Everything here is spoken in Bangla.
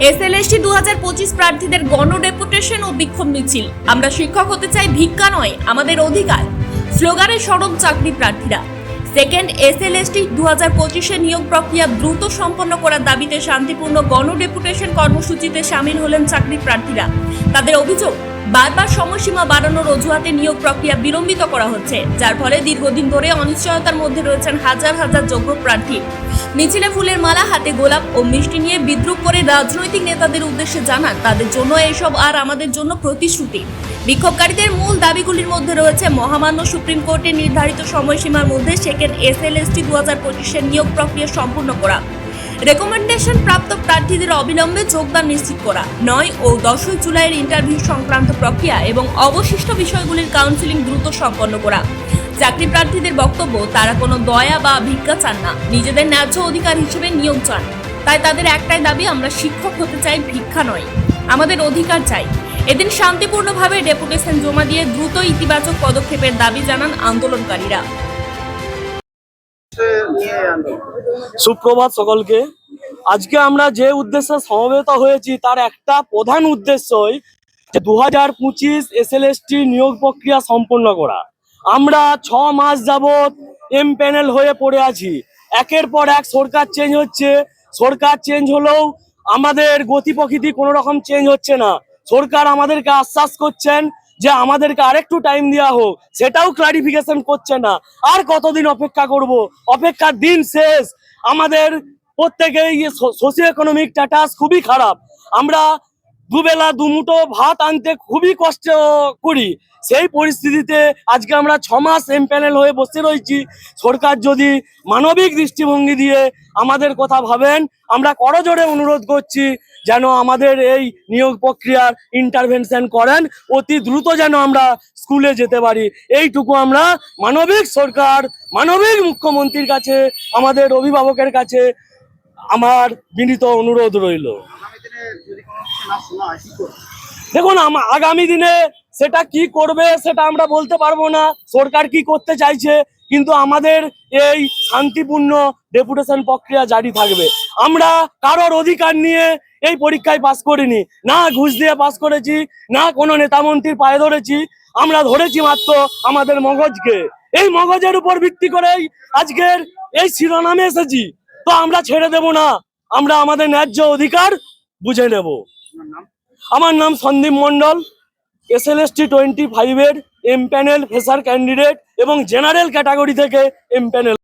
এসএলএসটি 2025 প্রার্থীদের গণ ডেপুটেশন ও বিক্ষোভ মিছিল। আমরা শিক্ষক হতে চাই, ভিক্ষা নয়, আমাদের অধিকার। স্লোগানে সরব চাকরি প্রার্থীরা। সেকেন্ড এসএলএসটি 2025 নিয়োগ প্রক্রিয়া দ্রুত সম্পন্ন করার দাবিতে শান্তিপূর্ণ গণ ডেপুটেশন কর্মসূচিতে সামিল হলেন চাকরি প্রার্থীরা। তাদের অভিযোগ, বারবার সময়সীমা বাড়ানোর অজুহাতে নিয়োগ প্রক্রিয়া বিলম্বিত করা হচ্ছে, যার ফলে দীর্ঘদিন ধরে অনিশ্চয়তার মধ্যে রয়েছেন হাজার হাজার যোগ্য প্রার্থী। মিছিলে ফুলের মালা হাতে গোলাপ ও মিষ্টি নিয়ে বিদ্রুপ করে রাজনৈতিক নেতাদের উদ্দেশ্যে জানান তাদের জন্য এসব আর আমাদের জন্য প্রতিশ্রুতি। বিক্ষোভকারীদের মূল দাবিগুলির মধ্যে রয়েছে মহামান্য সুপ্রিম কোর্টের নির্ধারিত সময়সীমার মধ্যে সেকেন্ড এসএলএসটি 2025 নিয়োগ প্রক্রিয়া সম্পূর্ণ করা, রেকমেন্ডেশন প্রাপ্ত প্রার্থীদের অবিলম্বে যোগদান নিশ্চিত করা, 9 ও 10 জুলাইয়ের ইন্টারভিউ সংক্রান্ত প্রক্রিয়া এবং অবশিষ্ট বিষয়গুলির কাউন্সিলিং দ্রুত সম্পন্ন করা। চাকরি প্রার্থীদের বক্তব্য, তারা কোনো দয়া বা ভিক্ষা চান না, নিজেদের ন্যায্য অধিকার হিসেবে নিয়োগ চান। তাই তাদের একটাই দাবি, আমরা শিক্ষক হতে চাই, ভিক্ষা নয়, আমাদের অধিকার চাই। এদিন শান্তিপূর্ণভাবে ডেপুটেশন জমা দিয়ে দ্রুত ইতিবাচক পদক্ষেপের দাবি জানান আন্দোলনকারীরা। সুপ্রভাত সকলকে। আজকে আমরা যে উদ্দেশ্যে সমবেত হয়েছি তার একটা প্রধান উদ্দেশ্যই যে 2025 এসএলএসটি নিয়োগ প্রক্রিয়া সম্পন্ন করা। আমরা 6 মাস যাবৎ এম প্যানেল হয়ে পড়ে আছি। একের পর এক সরকার চেঞ্জ হচ্ছে, সরকার চেঞ্জ হলেও আমাদের গতি প্রকৃতি কোনো রকম চেঞ্জ হচ্ছে না। সরকার আমাদেরকে আশ্বাস করছেন যে আমাদেরকে আরেকটু টাইম দেওয়া হোক, সেটাও ক্লারিফিকেশন করছে না। আর কতদিন অপেক্ষা করব? অপেক্ষার দিন শেষ। আমাদের প্রত্যেকেই সোশিও ইকোনমিক স্ট্যাটাস খুবই খারাপ। আমরা দুবেলা দুমুঠো ভাত আনতে খুবই কষ্ট করি। সেই পরিস্থিতিতে আজকে আমরা 6 মাস এম প্যানেল হয়ে বসে রয়েছি। সরকার যদি মানবিক দৃষ্টিভঙ্গি দিয়ে আমাদের কথা ভাবেন, আমরা করজোড়ে অনুরোধ করছি যেন আমাদের এই নিয়োগ প্রক্রিয়ার ইন্টারভেনশন করেন, অতি দ্রুত যেন আমরা স্কুলে যেতে পারি। এইটুকু আমরা মানবিক সরকার, মানবিক মুখ্যমন্ত্রীর কাছে, আমাদের অভিভাবকের কাছে আমার বিনীত অনুরোধ রইল। দেখুন, আগামী দিনে সেটা কি করবে সেটা আমরা বলতে পারবো না, সরকার কি করতে চাইছে, কিন্তু আমাদের এই শান্তিপূর্ণ ডেপুটেশন প্রক্রিয়া জারি থাকবে। আমরা কারোর অধিকার নিয়ে এই পরীক্ষায় পাস করিনি, না ঘুষ দিয়ে পাস করেছি, না কোনো নেতামন্ত্রীর পায়ে ধরেছি। আমরা ধরেছি মাত্র আমাদের মগজকে। এই মগজের উপর ভিত্তি করেই আজকের এই শিরোনামে এসেছি। তো আমরা ছেড়ে দেব না, আমরা আমাদের ন্যায্য অধিকার বুঝে নেব। আমার নাম সন্দীপ মন্ডল, এসএলএসটি 25 এর এম প্যানেল ফ্রেশার ক্যান্ডিডেট এবং জেনারেল ক্যাটাগরি থেকে এম প্যানেল।